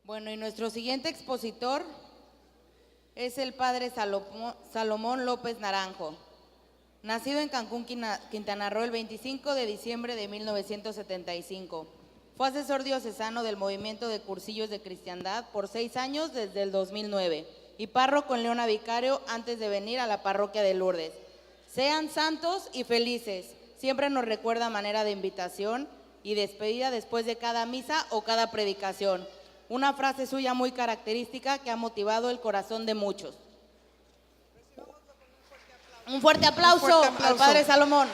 Bueno, y nuestro siguiente expositor es el padre Salomón López Naranjo. Nacido en Cancún, Quintana Roo, el 25 de diciembre de 1975. Fue asesor diocesano del Movimiento de Cursillos de Cristiandad por 6 años desde el 2009 y párroco en Leona Vicario antes de venir a la parroquia de Lourdes. Sean santos y felices. Siempre nos recuerda a manera de invitación y despedida después de cada misa o cada predicación. Una frase suya muy característica que ha motivado el corazón de muchos. Un fuerte aplauso al padre Salomón.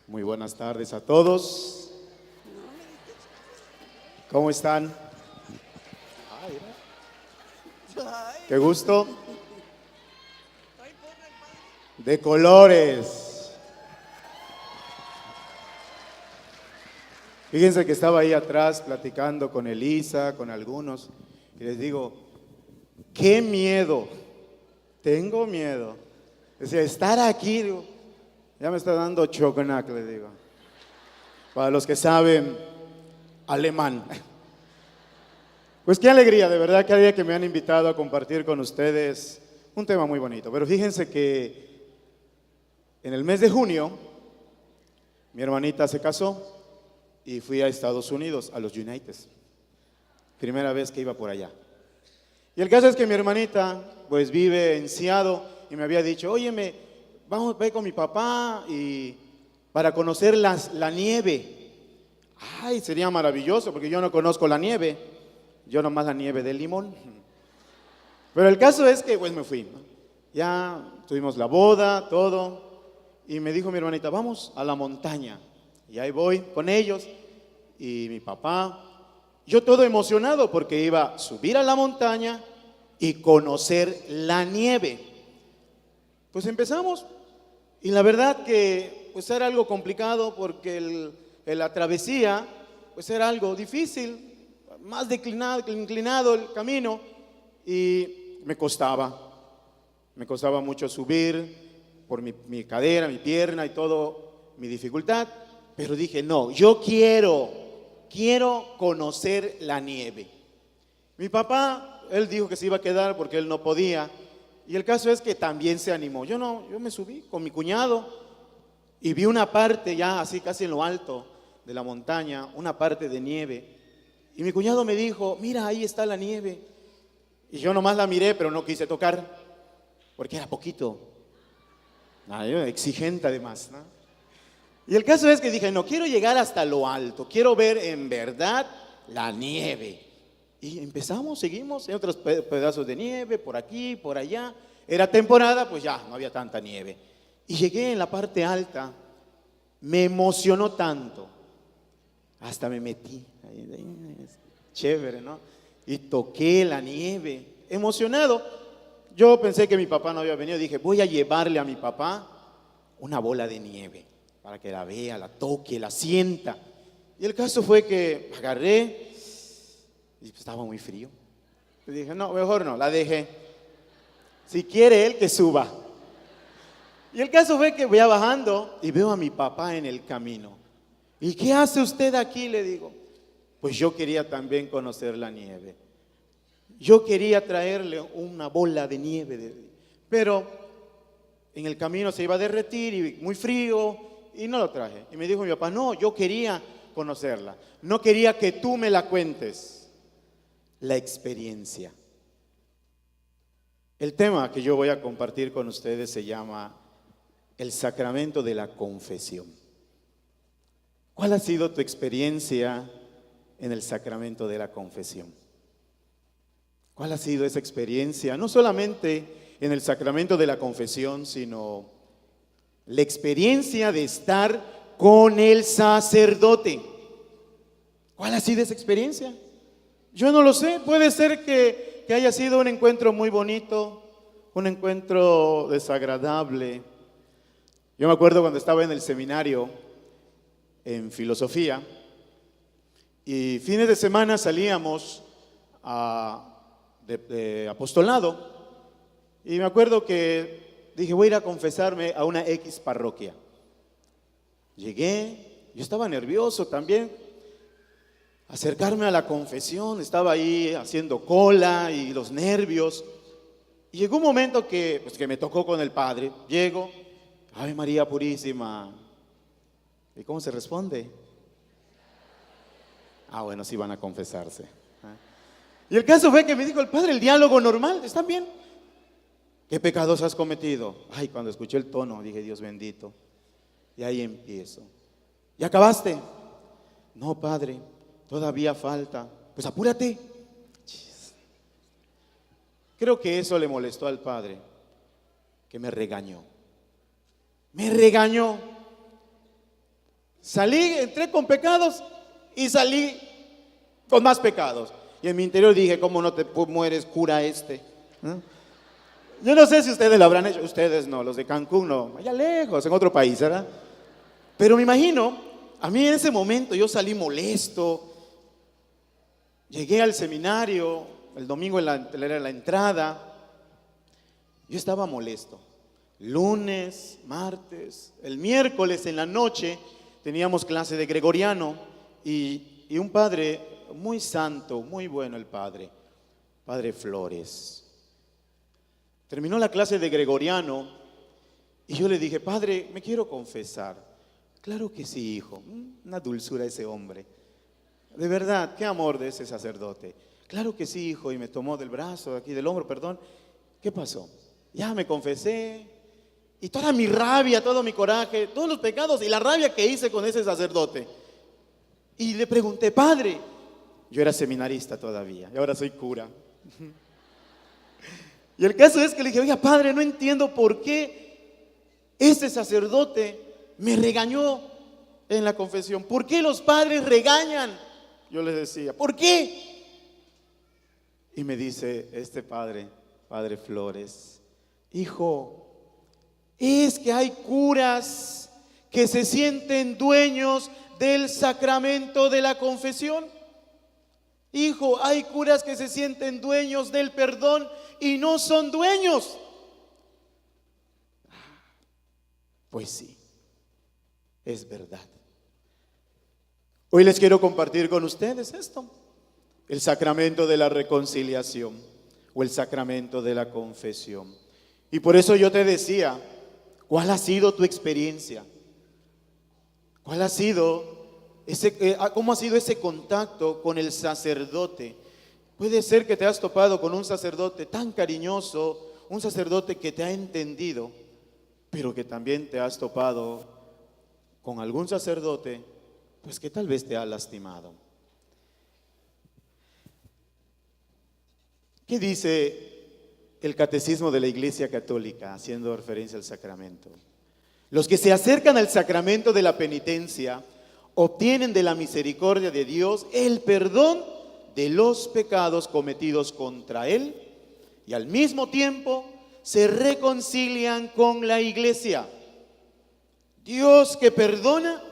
Muy buenas tardes a todos. ¿Cómo están? Qué gusto. De colores. Fíjense que estaba ahí atrás platicando con Elisa, con algunos, y les digo, qué miedo, tengo miedo. Decía, estar aquí, digo, ya me está dando choconac, les digo. Para los que saben alemán. Pues qué alegría, de verdad, qué alegría que me han invitado a compartir con ustedes un tema muy bonito. Pero fíjense que en el mes de junio, mi hermanita se casó y fui a Estados Unidos, a los United. Primera vez que iba por allá. Y el caso es que mi hermanita, pues vive en Seattle y me había dicho, óyeme, vamos a ir con mi papá y para conocer la nieve. Ay, sería maravilloso porque yo no conozco la nieve, yo nomás la nieve de limón. Pero el caso es que pues me fui, ¿no? Ya tuvimos la boda, todo, y me dijo mi hermanita, vamos a la montaña. Y ahí voy con ellos y mi papá, yo todo emocionado porque iba a subir a la montaña y conocer la nieve. Pues empezamos y la verdad que pues era algo complicado porque la travesía pues era algo difícil, más inclinado el camino y me costaba mucho subir por mi cadera, mi pierna y todo, mi dificultad, pero dije no, yo quiero conocer la nieve. Mi papá, él dijo que se iba a quedar porque él no podía. Y el caso es que también se animó. Yo me subí con mi cuñado y vi una parte ya así casi en lo alto de la montaña, una parte de nieve. Y mi cuñado me dijo, mira, ahí está la nieve. Y yo nomás la miré, pero no quise tocar, porque era poquito. Yo exigente además, ¿no? Y el caso es que dije, no, quiero llegar hasta lo alto, quiero ver en verdad la nieve. Y empezamos, seguimos, en otros pedazos de nieve, por aquí, por allá. Era temporada, pues ya, no había tanta nieve. Y llegué en la parte alta, me emocionó tanto, hasta me metí, chévere, ¿no? Y toqué la nieve, emocionado. Yo pensé que mi papá no había venido, dije, voy a llevarle a mi papá una bola de nieve, para que la vea, la toque, la sienta. Y el caso fue que agarré, y estaba muy frío. Y dije, no, mejor no, la dejé. Si quiere él, que suba. Y el caso fue que voy bajando y veo a mi papá en el camino. ¿Y qué hace usted aquí? Le digo. Pues yo quería también conocer la nieve. Yo quería traerle una bola de nieve. Pero en el camino se iba a derretir y muy frío y no lo traje. Y me dijo mi papá, no, yo quería conocerla. No quería que tú me la cuentes. La experiencia. El tema que yo voy a compartir con ustedes se llama el sacramento de la confesión. ¿Cuál ha sido tu experiencia en el sacramento de la confesión? ¿Cuál ha sido esa experiencia? No solamente en el sacramento de la confesión, sino la experiencia de estar con el sacerdote. ¿Cuál ha sido esa experiencia? Yo no lo sé, puede ser que haya sido un encuentro muy bonito, un encuentro desagradable. Yo me acuerdo cuando estaba en el seminario en filosofía y fines de semana salíamos de apostolado y me acuerdo que dije, voy a ir a confesarme a una X parroquia. Llegué, yo estaba nervioso también, acercarme a la confesión, estaba ahí haciendo cola y los nervios. Y llegó un momento que me tocó con el padre. Llego, Ave María Purísima. ¿Y cómo se responde? Bueno, sí van a confesarse. Y el caso fue que me dijo el padre, el diálogo normal, ¿están bien? ¿Qué pecados has cometido? Cuando escuché el tono, dije, Dios bendito. Y ahí empiezo. ¿Ya acabaste? No, padre, todavía falta. Pues apúrate. Creo que eso le molestó al padre, que me regañó. Me regañó. Salí, entré con pecados y salí con más pecados. Y en mi interior dije, ¿cómo no te mueres, cura este? Yo no sé si ustedes lo habrán hecho. Ustedes no, los de Cancún no. Allá lejos, en otro país, ¿verdad? Pero me imagino, a mí en ese momento yo salí molesto. Llegué al seminario, el domingo era la entrada. Yo estaba molesto. Lunes, martes, el miércoles en la noche teníamos clase de gregoriano y un padre muy santo, muy bueno el padre Flores. Terminó la clase de gregoriano y yo le dije, padre, me quiero confesar. Claro que sí, hijo. Una dulzura ese hombre. De verdad, qué amor de ese sacerdote. Claro que sí, hijo. Y me tomó del brazo, aquí del hombro, perdón. ¿Qué pasó? Ya me confesé. Y toda mi rabia, todo mi coraje, todos los pecados y la rabia que hice con ese sacerdote. Y le pregunté, padre, yo era seminarista todavía y ahora soy cura. Y el caso es que le dije, oiga, padre, no entiendo por qué este sacerdote me regañó en la confesión. ¿Por qué los padres regañan? Yo les decía, ¿por qué? Y me dice este padre Flores, hijo, es que hay curas que se sienten dueños del sacramento de la confesión. Hijo, hay curas que se sienten dueños del perdón y no son dueños. Pues sí, es verdad. Hoy les quiero compartir con ustedes esto, el sacramento de la reconciliación o el sacramento de la confesión. Y por eso yo te decía, ¿cuál ha sido tu experiencia? ¿Cuál ha sido cómo ha sido ese contacto con el sacerdote? Puede ser que te has topado con un sacerdote tan cariñoso, un sacerdote que te ha entendido, pero que también te has topado con algún sacerdote, pues que tal vez te ha lastimado. ¿Qué dice el Catecismo de la Iglesia Católica, haciendo referencia al sacramento? Los que se acercan al sacramento de la penitencia obtienen de la misericordia de Dios el perdón de los pecados cometidos contra Él y al mismo tiempo se reconcilian con la Iglesia. Dios que perdona,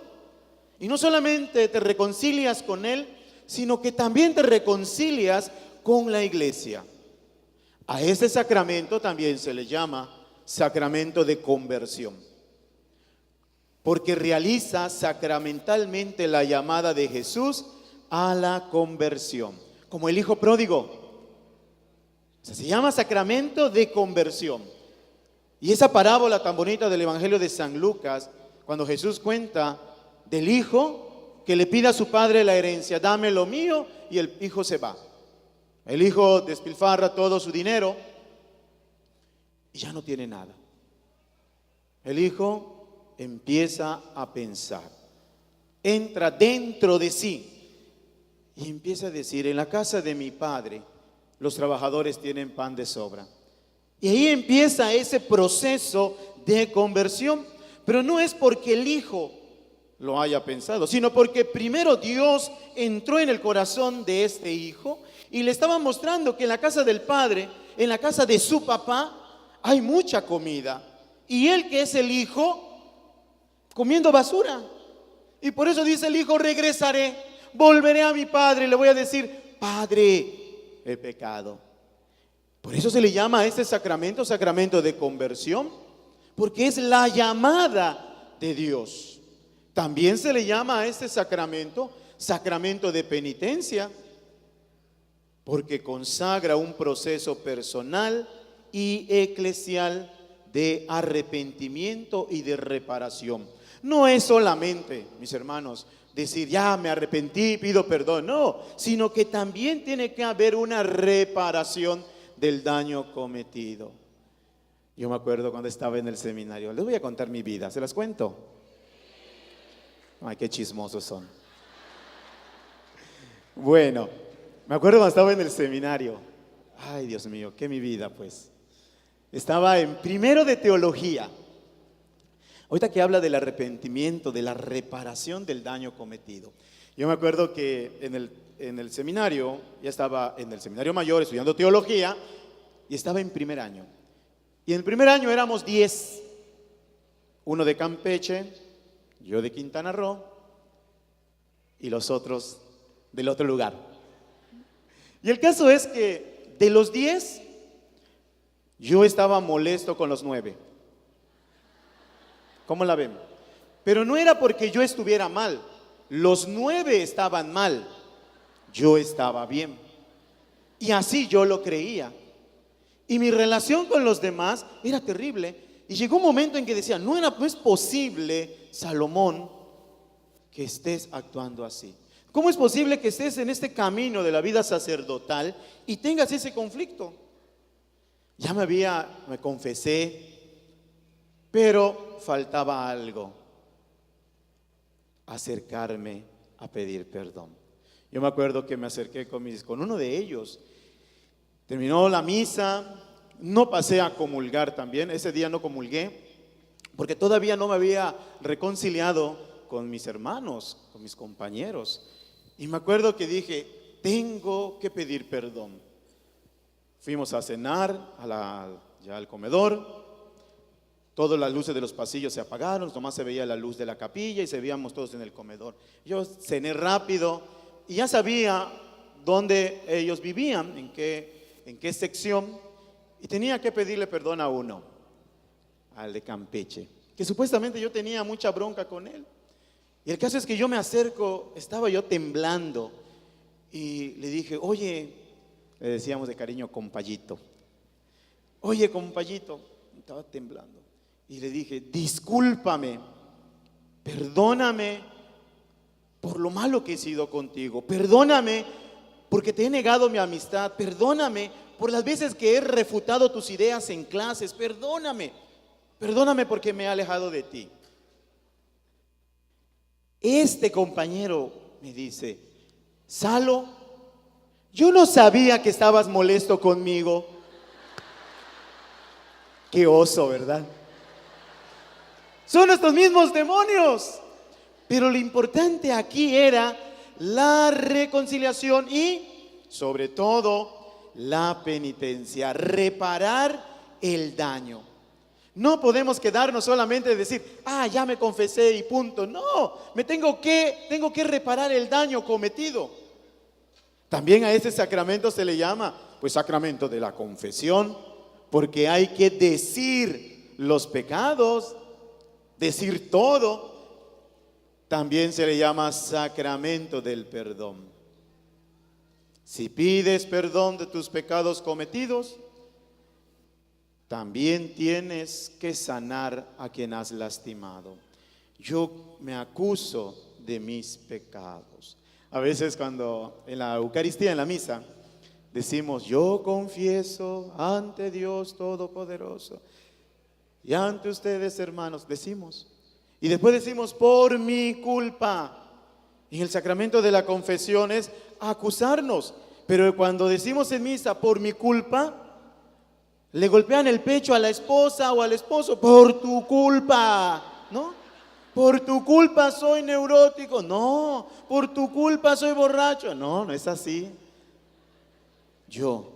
y no solamente te reconcilias con Él, sino que también te reconcilias con la Iglesia. A ese sacramento también se le llama sacramento de conversión, porque realiza sacramentalmente la llamada de Jesús a la conversión, como el hijo pródigo. O sea, se llama sacramento de conversión. Y esa parábola tan bonita del Evangelio de San Lucas, cuando Jesús cuenta del hijo que le pide a su padre la herencia, dame lo mío, y el hijo se va. El hijo despilfarra todo su dinero y ya no tiene nada. El hijo empieza a pensar, entra dentro de sí y empieza a decir, en la casa de mi padre los trabajadores tienen pan de sobra. Y ahí empieza ese proceso de conversión, pero no es porque el hijo lo haya pensado, sino porque primero Dios entró en el corazón de este hijo y le estaba mostrando que en la casa del padre, en la casa de su papá, hay mucha comida. Y él, que es el hijo, comiendo basura. Y por eso dice el hijo, regresaré, volveré a mi padre y le voy a decir, Padre, he pecado. Por eso se le llama a este sacramento, sacramento de conversión, porque es la llamada de Dios. También se le llama a este sacramento sacramento de penitencia, porque consagra un proceso personal y eclesial de arrepentimiento y de reparación. No es solamente, mis hermanos, decir ya me arrepentí, pido perdón, no, sino que también tiene que haber una reparación del daño cometido. Yo me acuerdo cuando estaba en el seminario, les voy a contar mi vida, ¿se las cuento? Ay, qué chismosos son. Bueno, me acuerdo cuando estaba en el seminario. Ay, Dios mío, qué mi vida pues. Estaba en primero de teología. Ahorita que habla del arrepentimiento, de la reparación del daño cometido. Yo me acuerdo que en el seminario, ya estaba en el seminario mayor estudiando teología y estaba en primer año. Y en el primer año éramos 10. Uno de Campeche, yo de Quintana Roo y los otros del otro lugar. Y el caso es que de los 10, yo estaba molesto con los 9. ¿Cómo la ven? Pero no era porque yo estuviera mal. Los 9 estaban mal. Yo estaba bien. Y así yo lo creía. Y mi relación con los demás era terrible. Y llegó un momento en que decía, no es posible, Salomón, que estés actuando así. ¿Cómo es posible que estés en este camino de la vida sacerdotal y tengas ese conflicto? Ya me confesé, pero faltaba algo: acercarme a pedir perdón. Yo me acuerdo que me acerqué con uno de ellos. Terminó la misa, no pasé a comulgar también. Ese día no comulgué porque todavía no me había reconciliado con mis hermanos, con mis compañeros. Y me acuerdo que dije, tengo que pedir perdón. Fuimos a cenar ya al comedor. Todas las luces de los pasillos se apagaron, nomás se veía la luz de la capilla y se veíamos todos en el comedor. Yo cené rápido y ya sabía dónde ellos vivían, en qué sección, y tenía que pedirle perdón a uno, al de Campeche, que supuestamente yo tenía mucha bronca con él. Y el caso es que yo me acerco, estaba yo temblando y le dije, oye, le decíamos de cariño compayito, oye compayito, estaba temblando. Y le dije, discúlpame, perdóname por lo malo que he sido contigo, perdóname porque te he negado mi amistad, perdóname por las veces que he refutado tus ideas en clases, perdóname porque me he alejado de ti. Este compañero me dice, Salo, yo no sabía que estabas molesto conmigo. Qué oso, ¿verdad? Son estos mismos demonios. Pero lo importante aquí era la reconciliación y, sobre todo, la penitencia, reparar el daño. No podemos quedarnos solamente de decir, ya me confesé y punto. No, tengo que reparar el daño cometido. También a ese sacramento se le llama, pues, sacramento de la confesión, porque hay que decir los pecados, decir todo. También se le llama sacramento del perdón. Si pides perdón de tus pecados cometidos, también tienes que sanar a quien has lastimado. Yo me acuso de mis pecados. A veces cuando en la Eucaristía, en la misa, decimos, yo confieso ante Dios Todopoderoso y ante ustedes, hermanos, decimos. Y después decimos, por mi culpa. Y el sacramento de la confesión es acusarnos. Pero cuando decimos en misa, por mi culpa, le golpean el pecho a la esposa o al esposo, por tu culpa, ¿no? Por tu culpa soy neurótico, no. Por tu culpa soy borracho, no es así. Yo,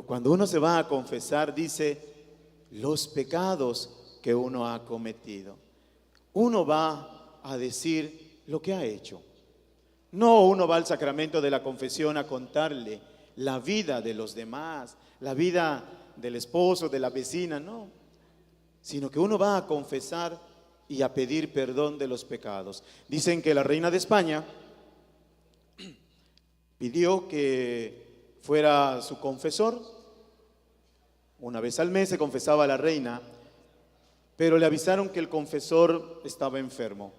cuando uno se va a confesar, dice los pecados que uno ha cometido. Uno va a decir lo que ha hecho. No, uno va al sacramento de la confesión a contarle la vida de los demás, la vida del esposo, de la vecina, no. sino que uno va a confesar y a pedir perdón de los pecados. Dicen que la reina de España pidió que fuera su confesor. Una vez al mes se confesaba a la reina, pero le avisaron que el confesor estaba enfermo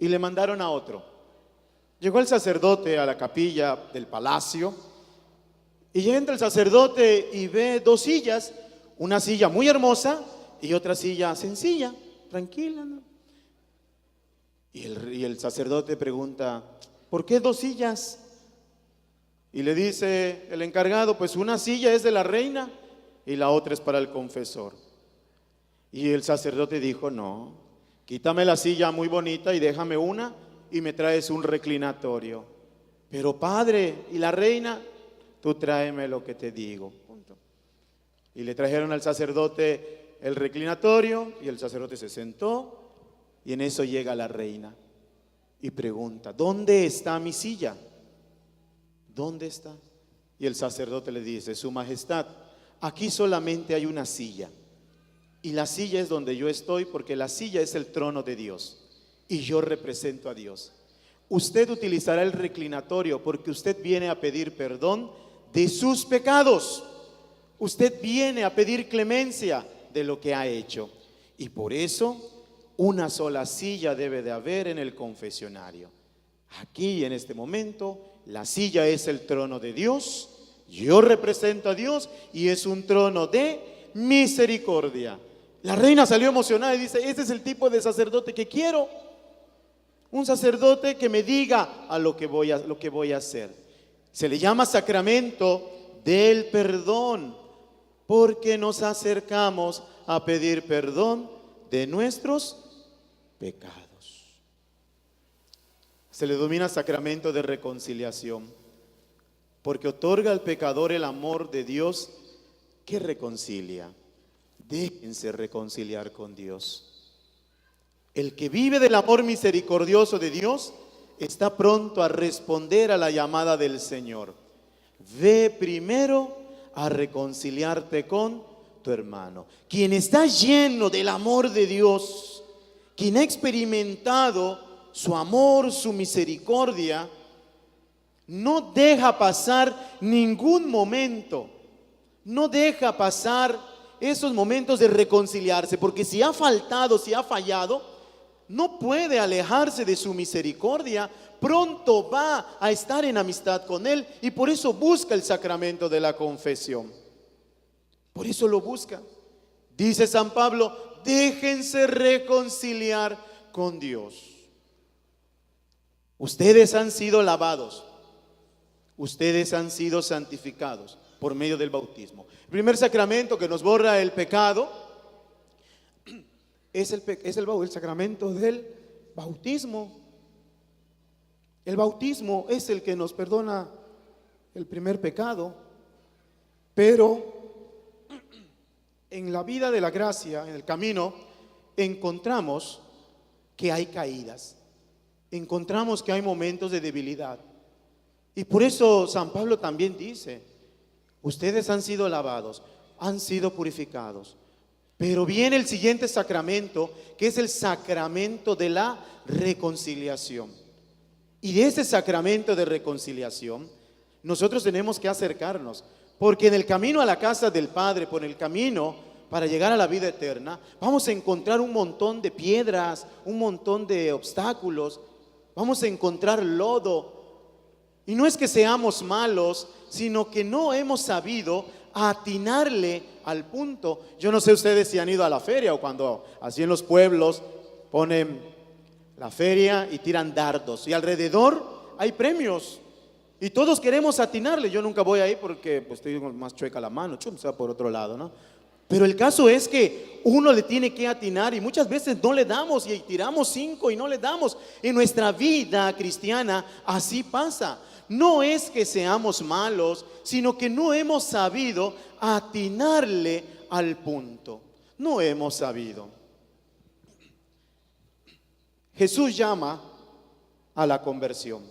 y le mandaron a otro. Llegó el sacerdote a la capilla del palacio y entra el sacerdote y ve dos sillas, una silla muy hermosa y otra silla sencilla, tranquila, ¿no? Y el sacerdote pregunta, ¿por qué dos sillas? Y le dice el encargado, pues una silla es de la reina y la otra es para el confesor. Y el sacerdote dijo, no, quítame la silla muy bonita y déjame una y me traes un reclinatorio. Pero padre, ¿y la reina? Tú tráeme lo que te digo. Punto. Y le trajeron al sacerdote el reclinatorio y el sacerdote se sentó y en eso llega la reina y pregunta, ¿dónde está mi silla? ¿Dónde está? Y el sacerdote le dice, Su Majestad, aquí solamente hay una silla y la silla es donde yo estoy porque la silla es el trono de Dios y yo represento a Dios. Usted utilizará el reclinatorio porque usted viene a pedir perdón de sus pecados. Usted viene a pedir clemencia de lo que ha hecho. Y por eso una sola silla debe de haber en el confesionario. Aquí en este momento la silla es el trono de Dios. Yo represento a Dios y es un trono de misericordia. La reina salió emocionada y dice, este es el tipo de sacerdote que quiero. Un sacerdote que me diga a lo que voy a hacer. Se le llama sacramento del perdón, porque nos acercamos a pedir perdón de nuestros pecados. Se le denomina sacramento de reconciliación, porque otorga al pecador el amor de Dios que reconcilia. Déjense reconciliar con Dios. El que vive del amor misericordioso de Dios está pronto a responder a la llamada del Señor. Ve primero a reconciliarte con tu hermano. Quien está lleno del amor de Dios, quien ha experimentado su amor, su misericordia, no deja pasar ningún momento, no deja pasar esos momentos de reconciliarse, porque si ha faltado, si ha fallado, no puede alejarse de su misericordia, pronto va a estar en amistad con Él y por eso busca el sacramento de la confesión. Por eso lo busca. Dice San Pablo, déjense reconciliar con Dios. Ustedes han sido lavados, ustedes han sido santificados por medio del bautismo. El primer sacramento que nos borra el pecado es el sacramento del bautismo. El bautismo es el que nos perdona el primer pecado, pero en la vida de la gracia, en el camino, encontramos que hay caídas, encontramos que hay momentos de debilidad. Y por eso San Pablo también dice, ustedes han sido lavados, han sido purificados. Pero viene el siguiente sacramento, que es el sacramento de la reconciliación. Y de ese sacramento de reconciliación, nosotros tenemos que acercarnos, porque en el camino a la casa del Padre, por el camino para llegar a la vida eterna, vamos a encontrar un montón de piedras, un montón de obstáculos, vamos a encontrar lodo. Y no es que seamos malos, sino que no hemos sabido atinarle al punto. Yo no sé ustedes si han ido a la feria o cuando así en los pueblos ponen la feria y tiran dardos y alrededor hay premios y todos queremos atinarle. Yo nunca voy ahí porque pues estoy más chueca la mano, se va por otro lado, ¿no? Pero el caso es que uno le tiene que atinar y muchas veces no le damos y tiramos 5 y no le damos. En nuestra vida cristiana así pasa. No es que seamos malos, sino que no hemos sabido atinarle al punto. No hemos sabido. Jesús llama a la conversión.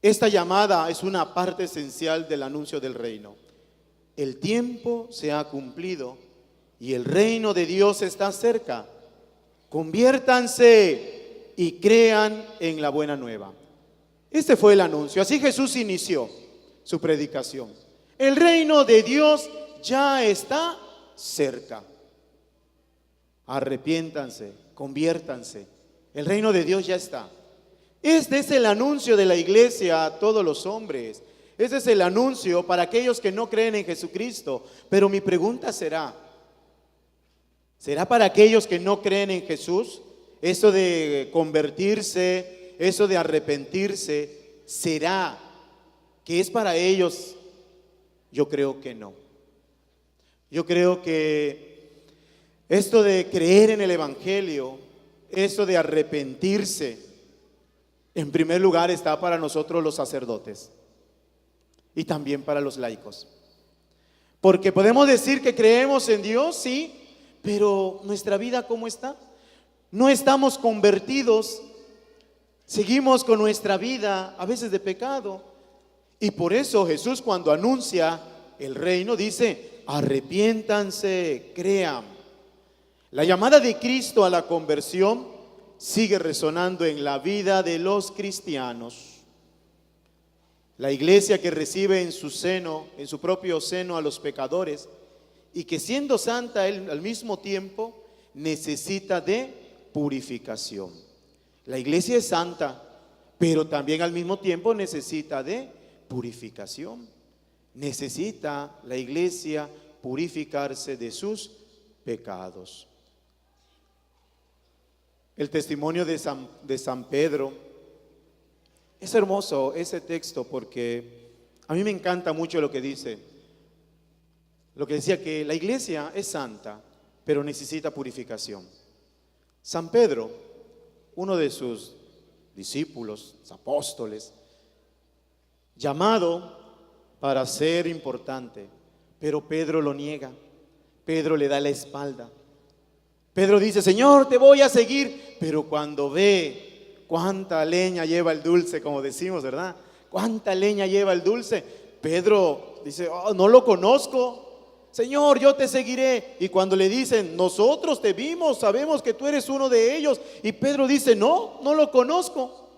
Esta llamada es una parte esencial del anuncio del reino. El tiempo se ha cumplido y el reino de Dios está cerca. Conviértanse y crean en la buena nueva. Este fue el anuncio. Así Jesús inició su predicación. El reino de Dios ya está cerca. Arrepiéntanse, conviértanse. El reino de Dios ya está. Este es el anuncio de la iglesia a todos los hombres. Este es el anuncio para aquellos que no creen en Jesucristo. Pero mi pregunta será para aquellos que no creen en Jesús? Eso de convertirse, eso de arrepentirse, ¿será que es para ellos? Yo creo que no. Yo creo que esto de creer en el Evangelio, esto de arrepentirse, en primer lugar está para nosotros los sacerdotes y también para los laicos. Porque podemos decir que creemos en Dios, sí, pero nuestra vida ¿cómo está? No estamos convertidos, seguimos con nuestra vida a veces de pecado. Y por eso Jesús, cuando anuncia el reino, dice: arrepiéntanse, crean. La llamada de Cristo a la conversión sigue resonando en la vida de los cristianos. La iglesia que recibe en su seno, en su propio seno, a los pecadores, y que siendo santa al mismo tiempo necesita de purificación. La iglesia es santa, pero también al mismo tiempo necesita de purificación. Necesita la iglesia purificarse de sus pecados. El testimonio de San Pedro, es hermoso ese texto, porque a mí me encanta mucho lo que dice. Lo que decía, que la iglesia es santa, pero necesita purificación. San Pedro, uno de sus discípulos, apóstoles, llamado para ser importante, pero Pedro lo niega. Pedro le da la espalda. Pedro dice: Señor, te voy a seguir. Pero cuando ve cuánta leña lleva el dulce, como decimos, ¿verdad? Cuánta leña lleva el dulce, Pedro dice: oh, no lo conozco. Señor, yo te seguiré. Y cuando le dicen: nosotros te vimos, sabemos que tú eres uno de ellos, y Pedro dice: no lo conozco.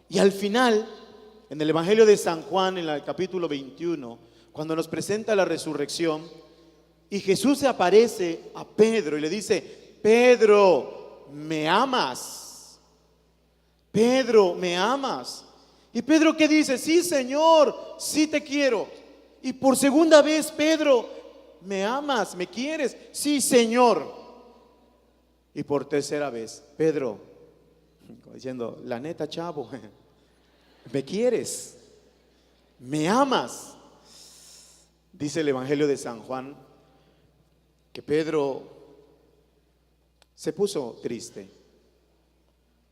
Y al final, en el Evangelio de San Juan, en el capítulo 21, cuando nos presenta la resurrección, y Jesús se aparece a Pedro y le dice: Pedro, ¿me amas? Pedro, ¿me amas? Y Pedro, ¿qué dice? Sí, Señor, sí te quiero. Y por segunda vez: Pedro, ¿me amas? ¿Me quieres? Sí, Señor. Y por tercera vez: Pedro, diciendo, la neta, chavo, ¿me quieres? ¿Me amas? Dice el Evangelio de San Juan que Pedro se puso triste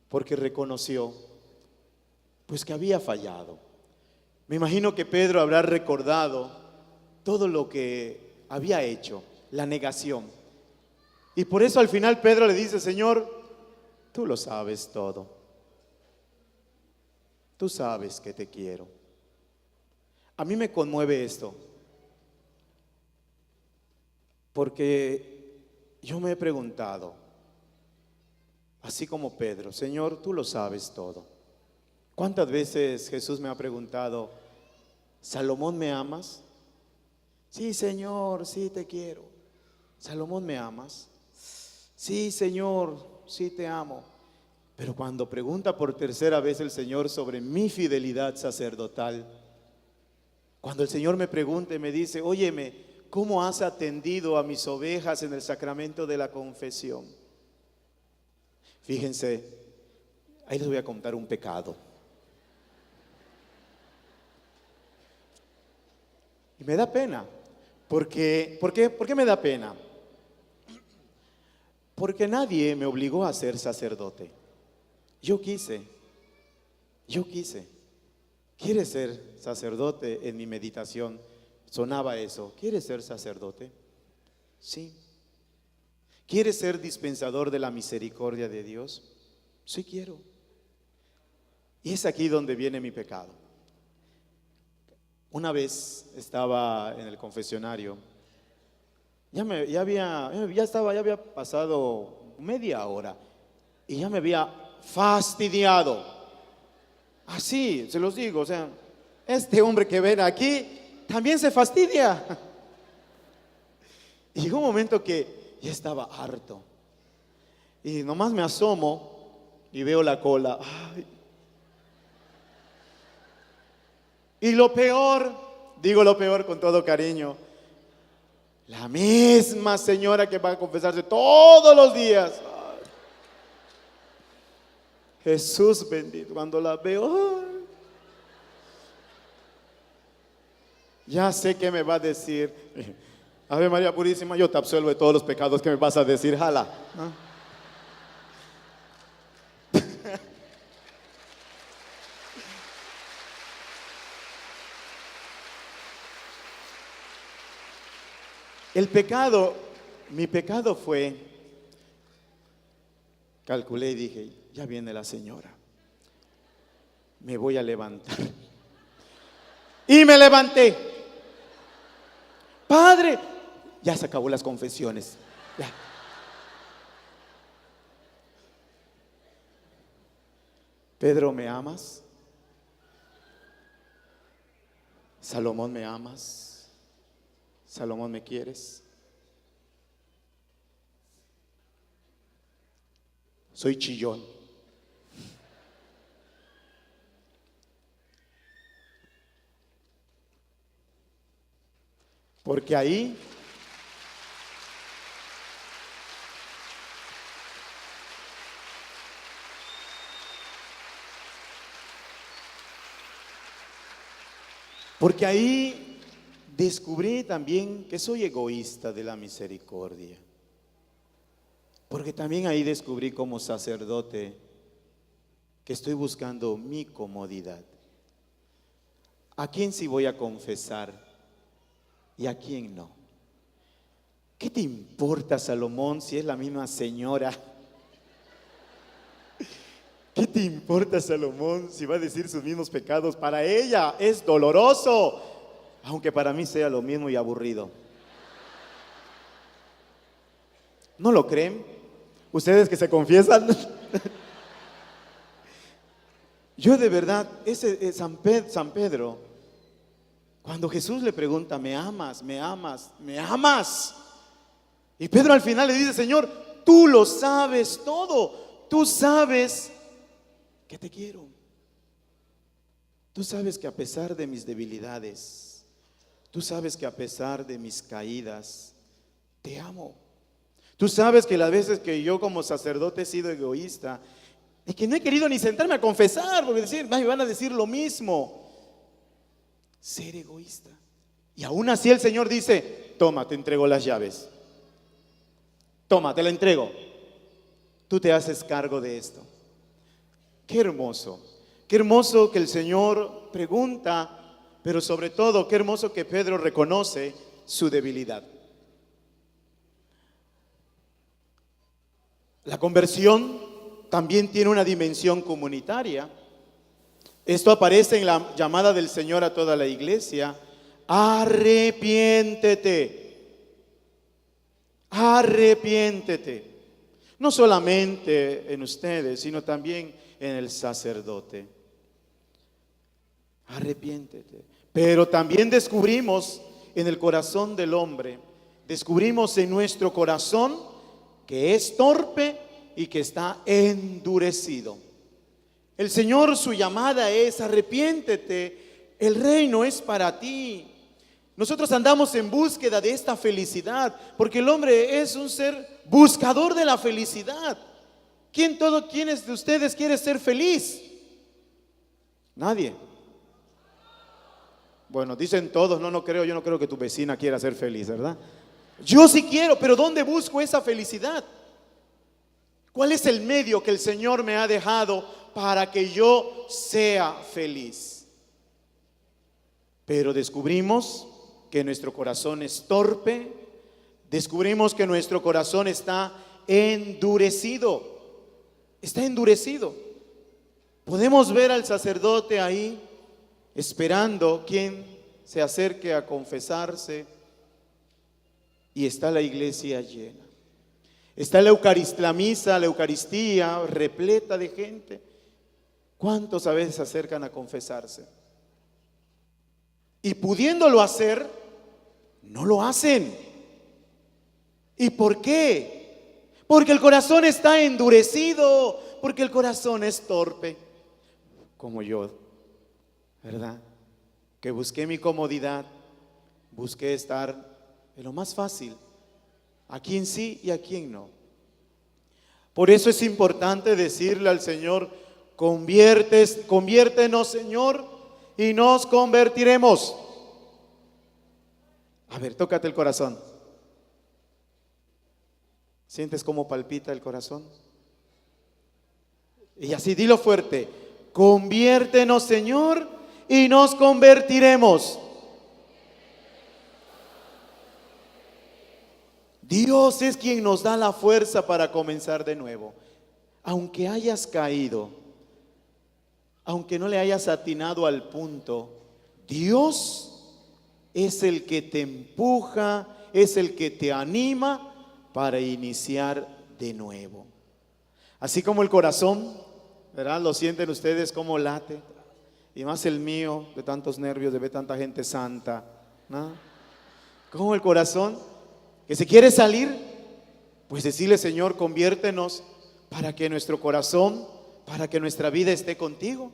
porque reconoció pues que había fallado. Me imagino que Pedro habrá recordado todo lo que había hecho, la negación. Y por eso al final Pedro le dice: Señor, tú lo sabes todo. Tú sabes que te quiero. A mí me conmueve esto, porque yo me he preguntado, así como Pedro: Señor, tú lo sabes todo. ¿Cuántas veces Jesús me ha preguntado: Salomón, ¿me amas? Sí, Señor, sí te quiero. Salomón, ¿me amas? Sí, Señor, sí te amo. Pero cuando pregunta por tercera vez el Señor sobre mi fidelidad sacerdotal, cuando el Señor me pregunta y me dice: óyeme, ¿cómo has atendido a mis ovejas en el sacramento de la confesión? Fíjense, ahí les voy a contar un pecado. Y me da pena. ¿Por qué me da pena? Porque nadie me obligó a ser sacerdote. Yo quise. ¿Quieres ser sacerdote? En mi meditación sonaba eso. ¿Quieres ser sacerdote? Sí. ¿Quieres ser dispensador de la misericordia de Dios? Sí quiero. Y es aquí donde viene mi pecado. Una vez estaba en el confesionario ya había pasado media hora y ya me había fastidiado. Así, se los digo, o sea, este hombre que ven aquí también se fastidia. Y llegó un momento que ya estaba harto. Y nomás me asomo y veo la cola. Ay. Y lo peor, digo lo peor con todo cariño, la misma señora que va a confesarse todos los días. Ay. Jesús bendito, cuando la veo, ay, ya sé qué me va a decir. Ave María Purísima, yo te absuelvo de todos los pecados que me vas a decir, jala. ¿Ah? El pecado, mi pecado fue, calculé y dije, ya viene la señora, me voy a levantar. Y me levanté. Padre, ya se acabó las confesiones. Ya. Pedro, ¿me amas? Salomón, ¿me amas? Salomón, ¿me quieres? Soy chillón. Porque ahí descubrí también que soy egoísta de la misericordia. Porque también ahí descubrí como sacerdote que estoy buscando mi comodidad. ¿A quién sí voy a confesar y a quién no? ¿Qué te importa, Salomón, si es la misma señora? ¿Qué te importa, Salomón, si va a decir sus mismos pecados? Para ella es doloroso, aunque para mí sea lo mismo y aburrido. ¿No lo creen? Ustedes que se confiesan. Yo de verdad, San Pedro, cuando Jesús le pregunta, ¿me amas? ¿Me amas? ¿Me amas? Y Pedro al final le dice, Señor, tú lo sabes todo. Tú sabes que te quiero. Tú sabes que a pesar de mis debilidades, tú sabes que a pesar de mis caídas, te amo. Tú sabes que las veces que yo como sacerdote he sido egoísta, es que no he querido ni sentarme a confesar, porque me van a decir lo mismo. Ser egoísta. Y aún así el Señor dice, toma, te entrego las llaves. Toma, te la entrego. Tú te haces cargo de esto. Qué hermoso que el Señor pregunta, pero sobre todo, qué hermoso que Pedro reconoce su debilidad. La conversión también tiene una dimensión comunitaria. Esto aparece en la llamada del Señor a toda la iglesia. Arrepiéntete. Arrepiéntete. No solamente en ustedes, sino también en el sacerdote. Arrepiéntete. Pero también descubrimos en el corazón del hombre, descubrimos en nuestro corazón que es torpe y que está endurecido. El Señor, su llamada es arrepiéntete, el reino es para ti. Nosotros andamos en búsqueda de esta felicidad, porque el hombre es un ser buscador de la felicidad. ¿Quién de ustedes quiere ser feliz? Nadie. Bueno, dicen todos, no creo, yo no creo que tu vecina quiera ser feliz, ¿verdad? Yo sí quiero, pero ¿dónde busco esa felicidad? ¿Cuál es el medio que el Señor me ha dejado para que yo sea feliz? Pero descubrimos que nuestro corazón es torpe, descubrimos que nuestro corazón está endurecido. Está endurecido. Podemos ver al sacerdote ahí esperando quien se acerque a confesarse. y está la iglesia llena. Está la misa, la Eucaristía repleta de gente. ¿Cuántos a veces se acercan a confesarse? Y pudiéndolo hacer, no lo hacen. ¿Y por qué? Porque el corazón está endurecido, porque el corazón es torpe, como yo, ¿verdad? Que busqué mi comodidad, busqué estar en lo más fácil, a quien sí y a quien no. Por eso es importante decirle al Señor: conviértenos, Señor, y nos convertiremos. A ver, tócate el corazón. ¿Sientes cómo palpita el corazón? Y así dilo fuerte: conviértenos, Señor, y nos convertiremos. Dios es quien nos da la fuerza para comenzar de nuevo. Aunque hayas caído, aunque no le hayas atinado al punto, Dios es el que te empuja, es el que te anima para iniciar de nuevo. Así como el corazón, ¿verdad? Lo sienten ustedes como late, y más el mío, de tantos nervios, de ver tanta gente santa, ¿no? Como el corazón que se quiere salir, pues decirle: Señor, conviértenos para que nuestro corazón, para que nuestra vida esté contigo.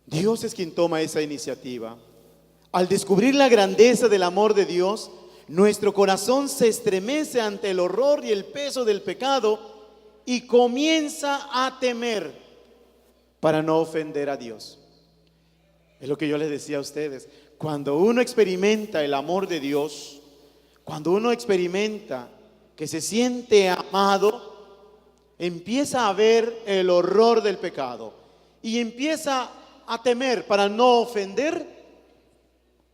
Dios es quien toma esa iniciativa. Al descubrir la grandeza del amor de Dios, nuestro corazón se estremece ante el horror y el peso del pecado y comienza a temer para no ofender a Dios. Es lo que yo les decía a ustedes. Cuando uno experimenta el amor de Dios, cuando uno experimenta que se siente amado, empieza a ver el horror del pecado y empieza a temer para no ofender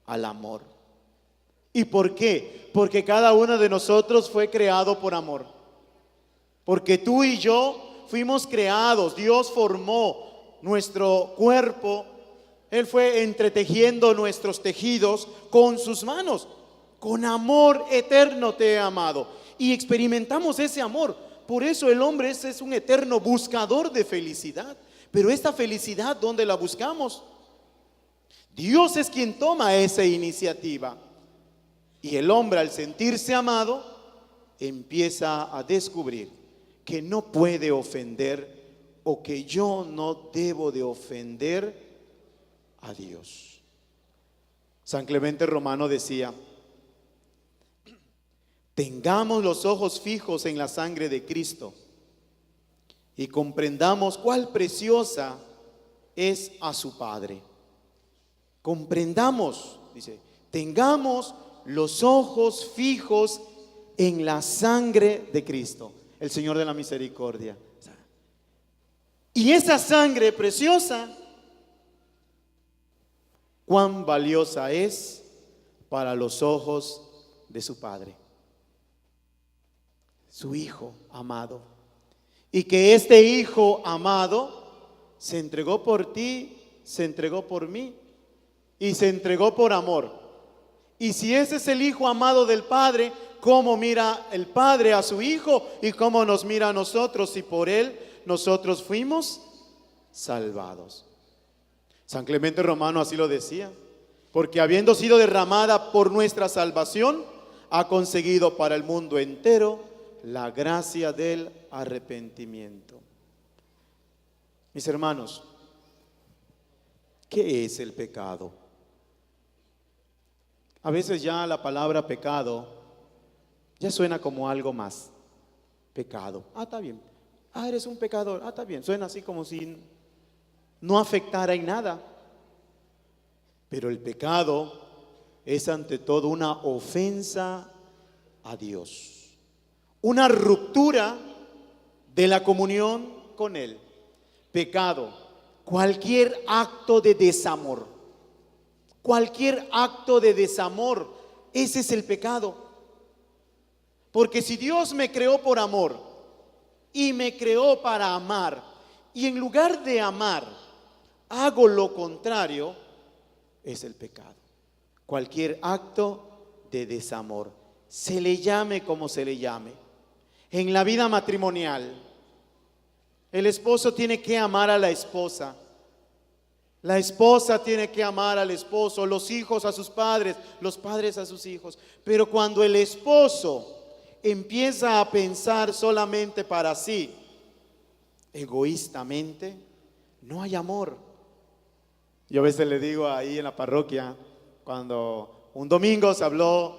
al amor. ¿Y por qué? Porque cada uno de nosotros fue creado por amor. Porque tú y yo fuimos creados, Dios formó nuestro cuerpo, Él fue entretejiendo nuestros tejidos con sus manos. Con amor eterno te he amado. Y experimentamos ese amor. Por eso el hombre es un eterno buscador de felicidad. Pero esta felicidad, ¿dónde la buscamos? Dios es quien toma esa iniciativa. Y el hombre, al sentirse amado, empieza a descubrir que no puede ofender, o que yo no debo de ofender a Dios. San Clemente Romano decía: tengamos los ojos fijos en la sangre de Cristo y comprendamos cuál preciosa es a su Padre. Comprendamos, dice, tengamos los ojos fijos en la sangre de Cristo, el Señor de la misericordia. Y esa sangre preciosa, cuán valiosa es para los ojos de su Padre, su Hijo amado. Y que este Hijo amado se entregó por ti, se entregó por mí y se entregó por amor. Y si ese es el Hijo amado del Padre, ¿cómo mira el Padre a su Hijo y cómo nos mira a nosotros? Y por Él nosotros fuimos salvados. San Clemente Romano así lo decía: porque habiendo sido derramada por nuestra salvación, ha conseguido para el mundo entero la gracia del arrepentimiento. Mis hermanos, ¿qué es el pecado? A veces ya la palabra pecado ya suena como algo más. Pecado, está bien. Eres un pecador, está bien. Suena así como si no afectara en nada. Pero el pecado es ante todo una ofensa a Dios, una ruptura de la comunión con Él. Pecado, cualquier acto de desamor, cualquier acto de desamor, ese es el pecado. Porque si Dios me creó por amor y me creó para amar, y en lugar de amar hago lo contrario, es el pecado. Cualquier acto de desamor. Se le llame como se le llame. En la vida matrimonial, el esposo tiene que amar a la esposa. La esposa tiene que amar al esposo, los hijos a sus padres, los padres a sus hijos. Pero cuando el esposo empieza a pensar solamente para sí, egoístamente, no hay amor. Yo a veces le digo ahí en la parroquia, cuando un domingo se habló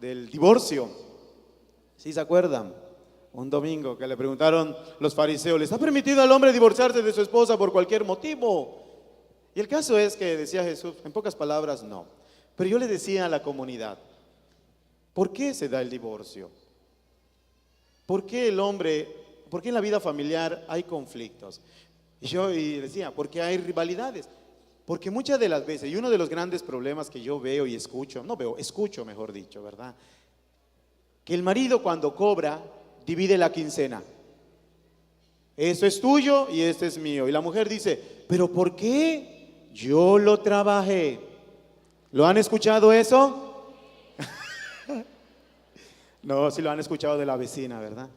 del divorcio, ¿sí se acuerdan? Un domingo que le preguntaron los fariseos, ¿le está permitido al hombre divorciarse de su esposa por cualquier motivo? Y el caso es que decía Jesús, en pocas palabras, no. Pero yo le decía a la comunidad, ¿por qué se da el divorcio? ¿Por qué por qué en la vida familiar hay conflictos? Y decía, porque hay rivalidades. Porque muchas de las veces, y uno de los grandes problemas que yo veo y escucho, escucho mejor dicho, ¿verdad? Que el marido cuando cobra, divide la quincena. Eso es tuyo y este es mío. Y la mujer dice, ¿pero por qué? Yo lo trabajé. ¿Lo han escuchado eso? No, si lo han escuchado de la vecina, ¿verdad?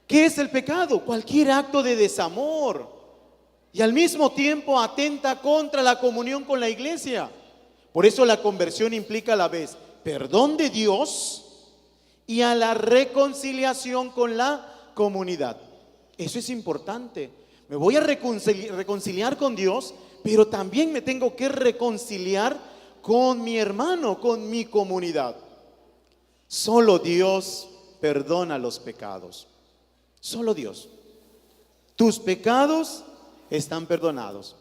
¿Qué es el pecado? Cualquier acto de desamor y al mismo tiempo atenta contra la comunión con la iglesia. Por eso la conversión implica a la vez perdón de Dios y a la reconciliación con la comunidad. Eso es importante. Me voy a reconciliar con Dios, pero también me tengo que reconciliar con mi hermano, con mi comunidad. Solo Dios perdona los pecados. Solo Dios. Tus pecados están perdonados.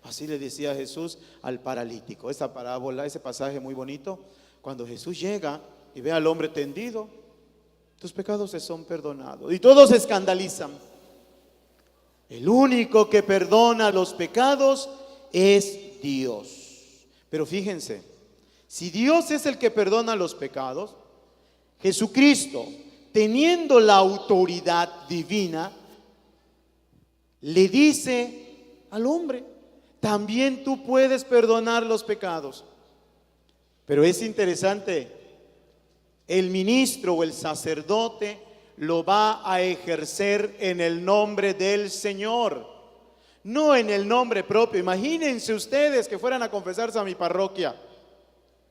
Así le decía Jesús al paralítico. Esa parábola, ese pasaje muy bonito, cuando Jesús llega y ve al hombre tendido, tus pecados se son perdonados. Y todos se escandalizan. El único que perdona los pecados es Dios. Pero fíjense, si Dios es el que perdona los pecados, Jesucristo, teniendo la autoridad divina, le dice al hombre, también tú puedes perdonar los pecados. Pero es interesante, el ministro o el sacerdote lo va a ejercer en el nombre del Señor, no en el nombre propio. Imagínense ustedes que fueran a confesarse a mi parroquia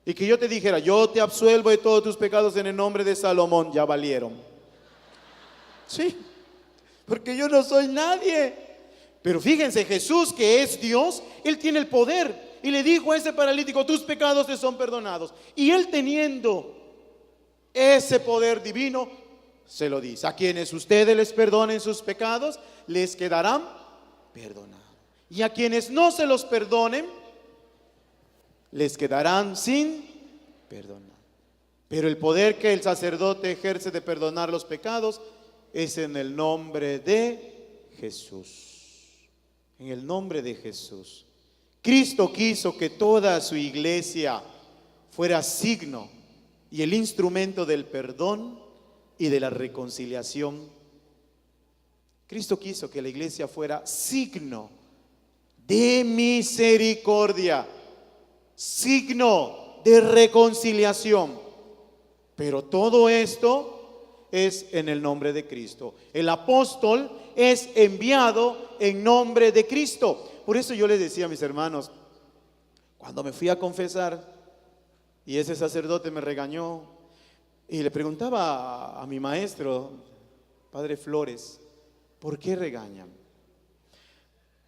y que yo te dijera, yo te absuelvo de todos tus pecados en el nombre de Salomón. Ya valieron. Sí, porque yo no soy nadie. Pero fíjense, Jesús, que es Dios, Él tiene el poder. Y le dijo a ese paralítico, tus pecados te son perdonados. Y Él, teniendo ese poder divino, se lo dice: a quienes ustedes les perdonen sus pecados, les quedarán perdonados. Y a quienes no se los perdonen, les quedarán sin perdonar. Pero el poder que el sacerdote ejerce de perdonar los pecados es en el nombre de Jesús. En el nombre de Jesús. Cristo quiso que toda su iglesia fuera signo y el instrumento del perdón y de la reconciliación. Cristo quiso que la iglesia fuera signo de misericordia, signo de reconciliación. Pero todo esto es en el nombre de Cristo. El apóstol es enviado en nombre de Cristo. Por eso yo les decía a mis hermanos, cuando me fui a confesar y ese sacerdote me regañó y le preguntaba a mi maestro, Padre Flores, ¿por qué regañan?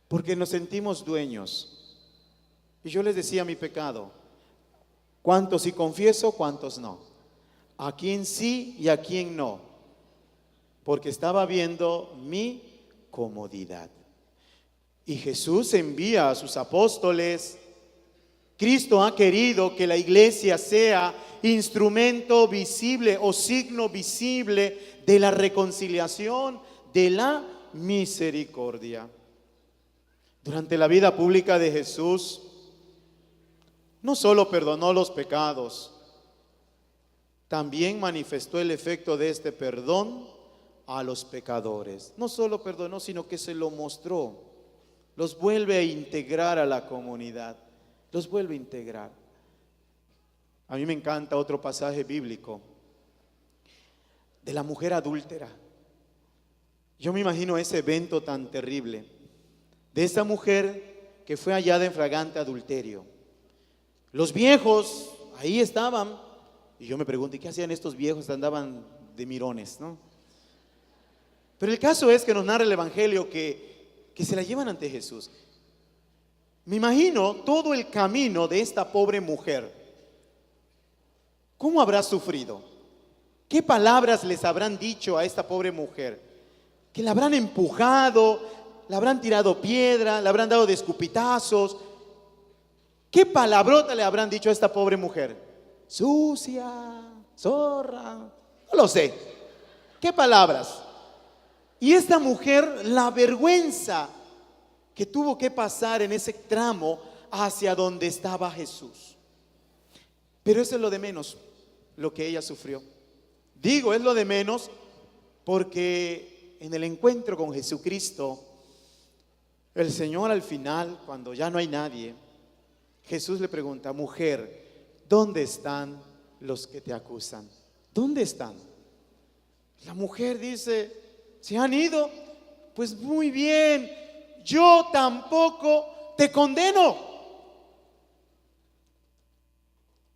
Porque nos sentimos dueños. Y yo les decía mi pecado, cuántos sí confieso, cuántos no, a quién sí y a quién no, porque estaba viendo mi comodidad. Y Jesús envía a sus apóstoles. Cristo ha querido que la iglesia sea instrumento visible o signo visible de la reconciliación, de la misericordia. Durante la vida pública de Jesús, no solo perdonó los pecados, también manifestó el efecto de este perdón a los pecadores. No solo perdonó, sino que se lo mostró. Los vuelve a integrar a la comunidad. Los vuelve a integrar. a mí me encanta otro pasaje bíblico de la mujer adúltera. Yo me imagino ese evento tan terrible de esa mujer que fue hallada en flagrante adulterio. Los viejos ahí estaban, y yo me pregunto, ¿y qué hacían estos viejos? Andaban de mirones, ¿no? Pero el caso es que nos narra el Evangelio que se la llevan ante Jesús. Me imagino todo el camino de esta pobre mujer. ¿Cómo habrá sufrido? ¿Qué palabras les habrán dicho a esta pobre mujer? Que la habrán empujado, la habrán tirado piedra, la habrán dado de escupitazos. ¿Qué palabrota le habrán dicho a esta pobre mujer? Sucia, zorra, no lo sé. ¿Qué palabras? Y esta mujer, la vergüenza que tuvo que pasar en ese tramo hacia donde estaba Jesús. Pero eso es lo de menos, lo que ella sufrió. Digo, es lo de menos porque en el encuentro con Jesucristo, el Señor al final, cuando ya no hay nadie, Jesús le pregunta: mujer, ¿dónde están los que te acusan? ¿Dónde están? La mujer dice: ¿se han ido? Pues muy bien, yo tampoco te condeno.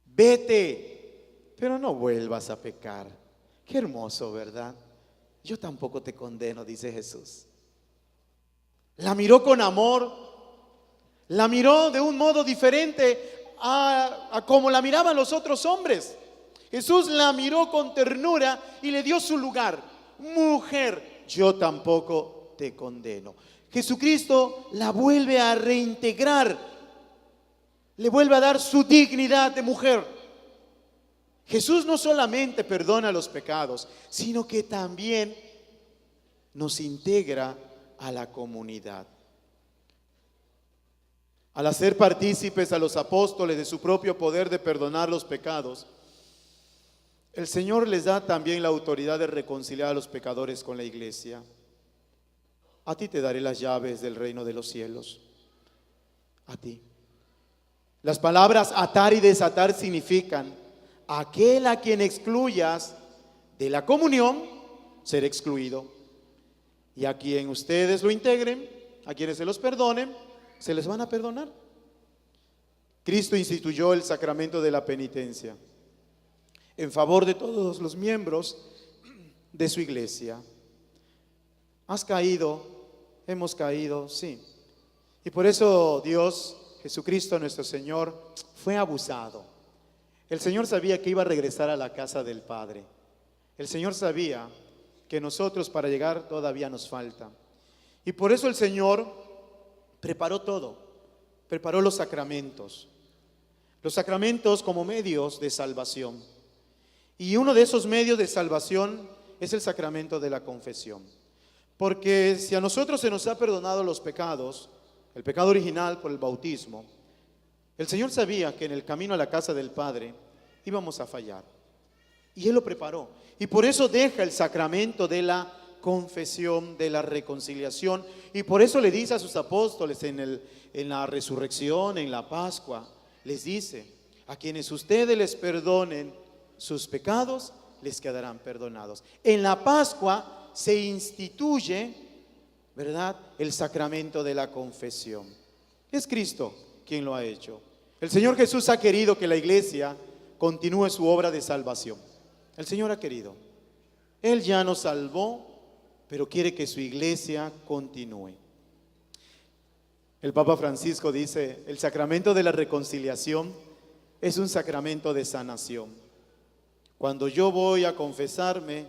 Vete, pero no vuelvas a pecar. Qué hermoso, ¿verdad? Yo tampoco te condeno, dice Jesús. La miró con amor, la miró de un modo diferente a como la miraban los otros hombres. Jesús la miró con ternura y le dio su lugar. Mujer, yo tampoco te condeno. Jesucristo la vuelve a reintegrar, le vuelve a dar su dignidad de mujer. Jesús no solamente perdona los pecados, sino que también nos integra a la comunidad. Al hacer partícipes a los apóstoles de su propio poder de perdonar los pecados, el Señor les da también la autoridad de reconciliar a los pecadores con la iglesia. A ti te daré las llaves del reino de los cielos. A ti. Las palabras atar y desatar significan: aquel a quien excluyas de la comunión será excluido, y a quien ustedes lo integren, a quienes se los perdonen, se les van a perdonar. Cristo instituyó el sacramento de la penitencia en favor de todos los miembros de su iglesia. ¿Has caído? Hemos caído, sí. Y por eso Dios, Jesucristo nuestro Señor, fue abusado. El Señor sabía que iba a regresar a la casa del Padre. El Señor sabía que nosotros para llegar todavía nos falta. Y por eso el Señor preparó todo. Preparó los sacramentos. Los sacramentos como medios de salvación. Y uno de esos medios de salvación es el sacramento de la confesión. Porque si a nosotros se nos ha perdonado los pecados, el pecado original por el bautismo, el Señor sabía que en el camino a la casa del Padre íbamos a fallar. Y Él lo preparó. Y por eso deja el sacramento de la confesión, de la reconciliación. Y por eso le dice a sus apóstoles en la resurrección, en la Pascua, les dice: a quienes ustedes les perdonen sus pecados, les quedarán perdonados. En la Pascua se instituye, ¿verdad?, el sacramento de la confesión. Es Cristo quien lo ha hecho. El Señor Jesús ha querido que la iglesia continúe su obra de salvación. El Señor ha querido. Él ya nos salvó, pero quiere que su iglesia continúe. El Papa Francisco dice: el sacramento de la reconciliación es un sacramento de sanación. Cuando yo voy a confesarme,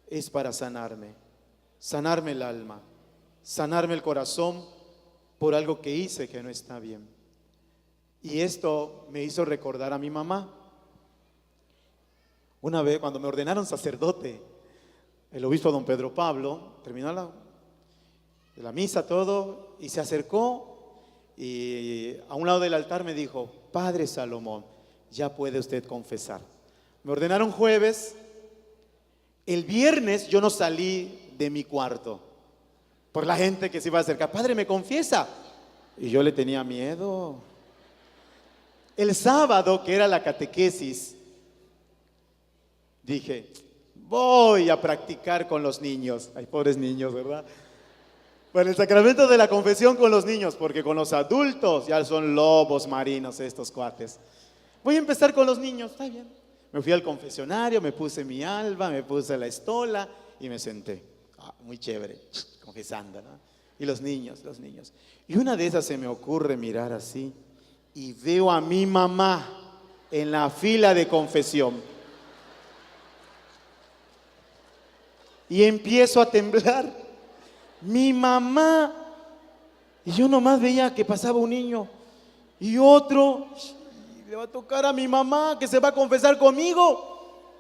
es para sanarme el alma, sanarme el corazón por algo que hice que no está bien. Y esto me hizo recordar a mi mamá. Una vez cuando me ordenaron sacerdote, el obispo don Pedro Pablo terminó la misa todo y se acercó y a un lado del altar me dijo: Padre Salomón, ya puede usted confesar. Me ordenaron jueves. El viernes yo no salí de mi cuarto por la gente que se iba a acercar. Padre, ¿me confiesa? Y yo le tenía miedo. El sábado, que era la catequesis, dije, voy a practicar con los niños. Ay, pobres niños, ¿verdad? Bueno, el sacramento de la confesión con los niños, porque con los adultos ya son lobos marinos estos cuates. Voy a empezar con los niños, está bien. Me fui al confesionario, me puse mi alba, me puse la estola y me senté. Muy chévere, confesando, ¿no? Y los niños. Y una de esas se me ocurre mirar así y veo a mi mamá en la fila de confesión. Y empiezo a temblar. Mi mamá. Y yo nomás veía que pasaba un niño y otro. Le va a tocar a mi mamá que se va a confesar conmigo.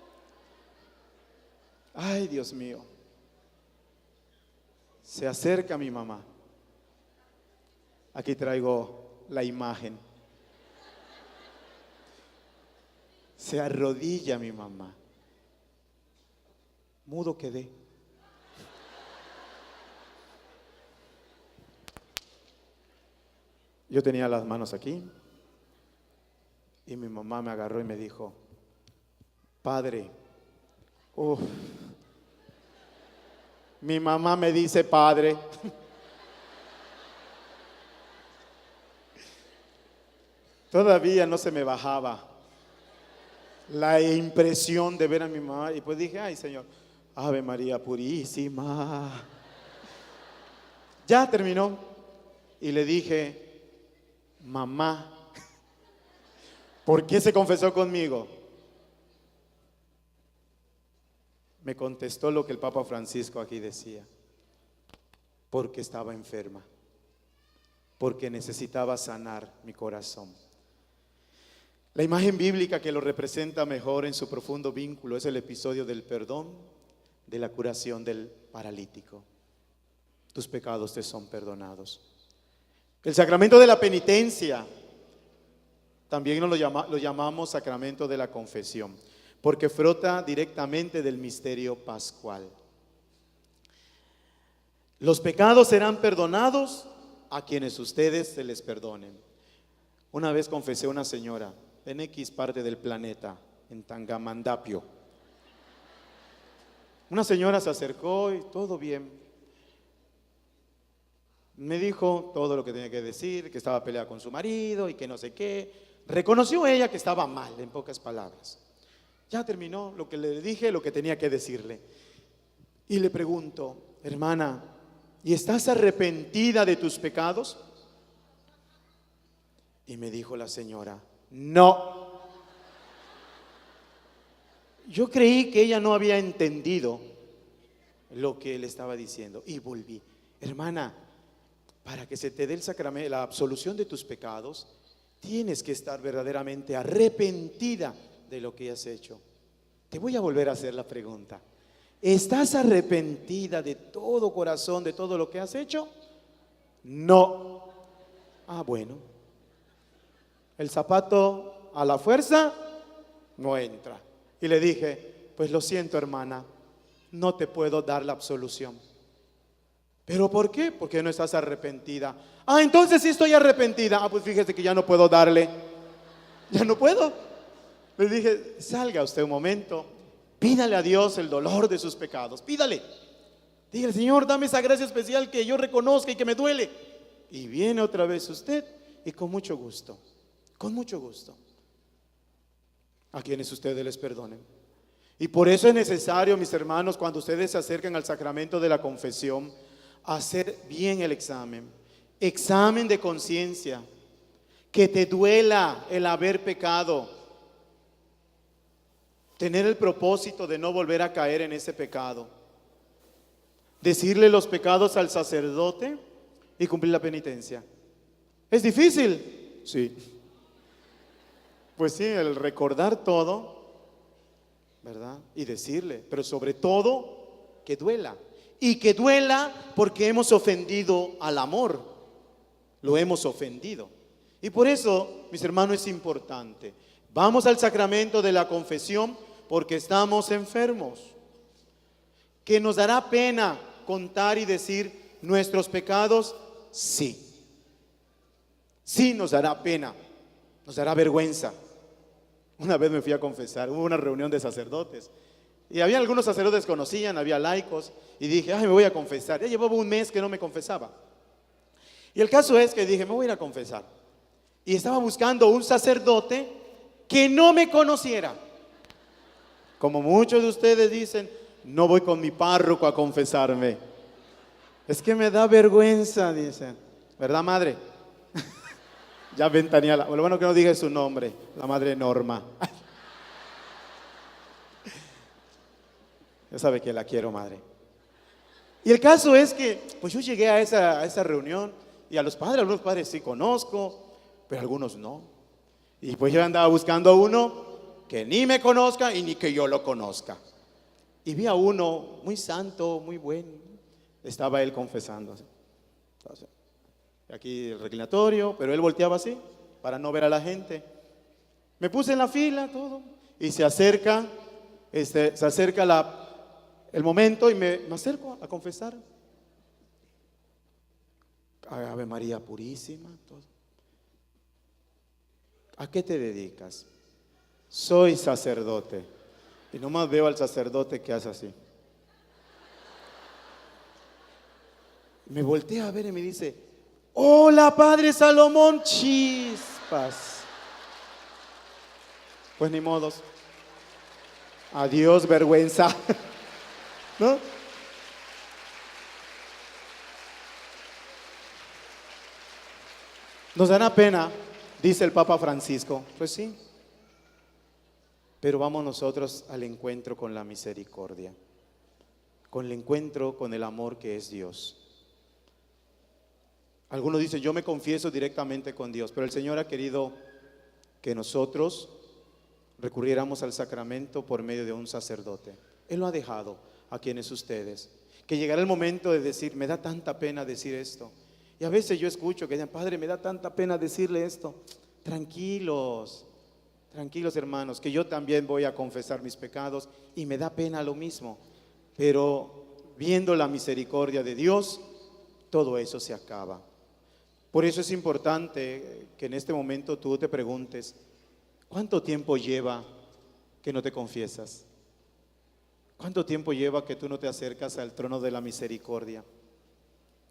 Ay, Dios mío. Se acerca mi mamá. Aquí traigo la imagen. Se arrodilla mi mamá. Mudo quedé. Yo tenía las manos aquí y mi mamá me agarró y me dijo, padre, mi mamá me dice padre. Todavía no se me bajaba la impresión de ver a mi mamá y pues dije, ay Señor, Ave María Purísima. Ya terminó y le dije, mamá, ¿por qué se confesó conmigo? Me contestó lo que el Papa Francisco aquí decía, porque estaba enferma, porque necesitaba sanar mi corazón. La imagen bíblica que lo representa mejor en su profundo vínculo es el episodio del perdón, de la curación del paralítico. Tus pecados te son perdonados. El sacramento de la penitencia, también lo llamamos sacramento de la confesión, porque frota directamente del misterio pascual. Los pecados serán perdonados a quienes ustedes se les perdonen. Una vez confesé a una señora en X parte del planeta, en Tangamandapio. Una señora se acercó y todo bien. Me dijo todo lo que tenía que decir, que estaba peleada con su marido y que no sé qué. Reconoció ella que estaba mal, en pocas palabras. Ya terminó lo que le dije, lo que tenía que decirle. Y le pregunto, hermana, ¿y estás arrepentida de tus pecados? Y me dijo la señora, no. Yo creí que ella no había entendido lo que él estaba diciendo y volví. Hermana, para que se te dé el sacramento, la absolución de tus pecados, tienes que estar verdaderamente arrepentida de lo que has hecho. Te voy a volver a hacer la pregunta. ¿Estás arrepentida de todo corazón de todo lo que has hecho? No. Ah, bueno. El zapato a la fuerza no entra. Y le dije, pues lo siento, hermana, no te puedo dar la absolución. ¿Pero por qué? Porque no estás arrepentida. Ah, entonces sí estoy arrepentida. Ah, pues fíjese que ya no puedo darle. Ya no puedo. Le dije, salga usted un momento, pídale a Dios el dolor de sus pecados. Pídale. Dígale, Señor, dame esa gracia especial que yo reconozca y que me duele. Y viene otra vez usted y con mucho gusto, a quienes ustedes les perdonen. Y por eso es necesario, mis hermanos, cuando ustedes se acercan al sacramento de la confesión, hacer bien el examen de conciencia, que te duela el haber pecado, tener el propósito de no volver a caer en ese pecado, decirle los pecados al sacerdote y cumplir la penitencia. ¿Es difícil? Sí. Pues sí, el recordar todo, ¿verdad? Y decirle, pero sobre todo que duela. Y que duela porque hemos ofendido al amor. Lo hemos ofendido. Y por eso, mis hermanos, es importante. Vamos al sacramento de la confesión porque estamos enfermos. ¿Que nos dará pena contar y decir nuestros pecados? Sí. Sí nos dará pena. nos dará vergüenza. Una vez me fui a confesar, hubo una reunión de sacerdotes y había algunos sacerdotes que conocían, había laicos, y dije, ay, me voy a confesar. Ya llevaba un mes que no me confesaba. Y el caso es que dije, me voy a ir a confesar. Y estaba buscando un sacerdote que no me conociera. Como muchos de ustedes dicen, no voy con mi párroco a confesarme. Es que me da vergüenza, dicen. ¿Verdad, madre? Ya ventanía, lo bueno que no dije su nombre, la madre Norma. Ya sabe que la quiero, madre. Y el caso es que, pues yo llegué a esa reunión y a los padres, algunos padres sí conozco, pero algunos no. Y pues yo andaba buscando a uno que ni me conozca y ni que yo lo conozca. Y vi a uno muy santo, muy bueno. Estaba él confesándose. Entonces, aquí el reclinatorio, pero él volteaba así para no ver a la gente. Me puse en la fila, todo, y se acerca el momento y me acerco a confesar. Ave María Purísima, todo. ¿A qué te dedicas? Soy sacerdote. Y nomás veo al sacerdote que hace así. Me voltea a ver y me dice, hola, Padre Salomón, chispas. Pues ni modos. Adiós, vergüenza. ¿No? Nos dará pena, dice el Papa Francisco. Pues sí. Pero vamos nosotros al encuentro con la misericordia, con el encuentro con el amor que es Dios. Algunos dicen, yo me confieso directamente con Dios, pero el Señor ha querido que nosotros recurriéramos al sacramento por medio de un sacerdote. Él lo ha dejado a quienes ustedes. Que llegará el momento de decir, me da tanta pena decir esto. Y a veces yo escucho que dicen, Padre, me da tanta pena decirle esto. Tranquilos, tranquilos hermanos, que yo también voy a confesar mis pecados y me da pena lo mismo. Pero viendo la misericordia de Dios, todo eso se acaba. Por eso es importante que en este momento tú te preguntes, ¿cuánto tiempo lleva que no te confiesas? ¿Cuánto tiempo lleva que tú no te acercas al trono de la misericordia?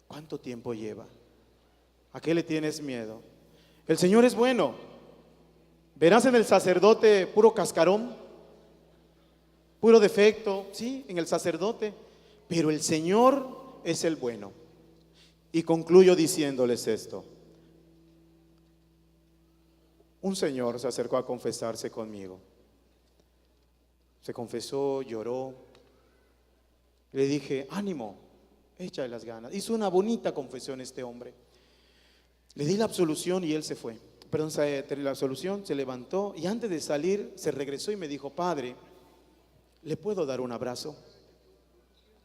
¿Cuánto tiempo lleva? ¿A qué le tienes miedo? El Señor es bueno. Verás en el sacerdote puro cascarón, puro defecto, sí, en el sacerdote, pero el Señor es el bueno. Y concluyo diciéndoles esto. Un señor se acercó a confesarse conmigo. Se confesó, lloró. Le dije, ánimo, échale las ganas. Hizo una bonita confesión este hombre. Le di la absolución y él se fue. Perdón, la absolución, se levantó y antes de salir se regresó y me dijo, Padre, ¿le puedo dar un abrazo?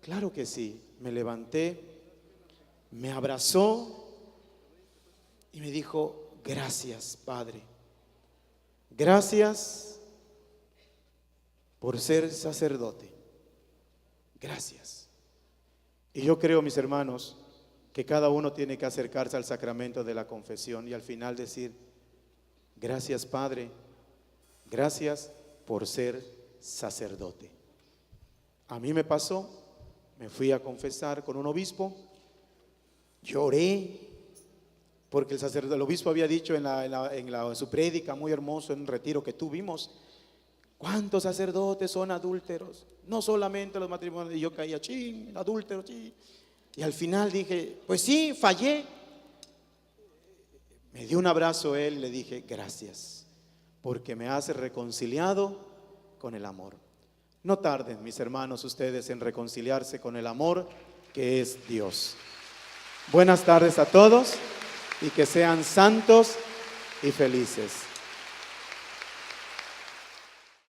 Claro que sí. Me levanté, me abrazó y me dijo, gracias, Padre. Gracias por ser sacerdote. Gracias. Y yo creo, mis hermanos, que cada uno tiene que acercarse al sacramento de la confesión y al final decir, gracias, Padre, gracias por ser sacerdote. A mí me pasó, me fui a confesar con un obispo, lloré, porque el obispo había dicho en su prédica muy hermoso, en un retiro que tuvimos, ¿cuántos sacerdotes son adúlteros? No solamente los matrimonios. Y yo caía, adúltero, Y al final dije, pues sí, fallé. Me dio un abrazo él y le dije, gracias, porque me has reconciliado con el amor. No tarden, mis hermanos, ustedes en reconciliarse con el amor que es Dios. Buenas tardes a todos y que sean santos y felices.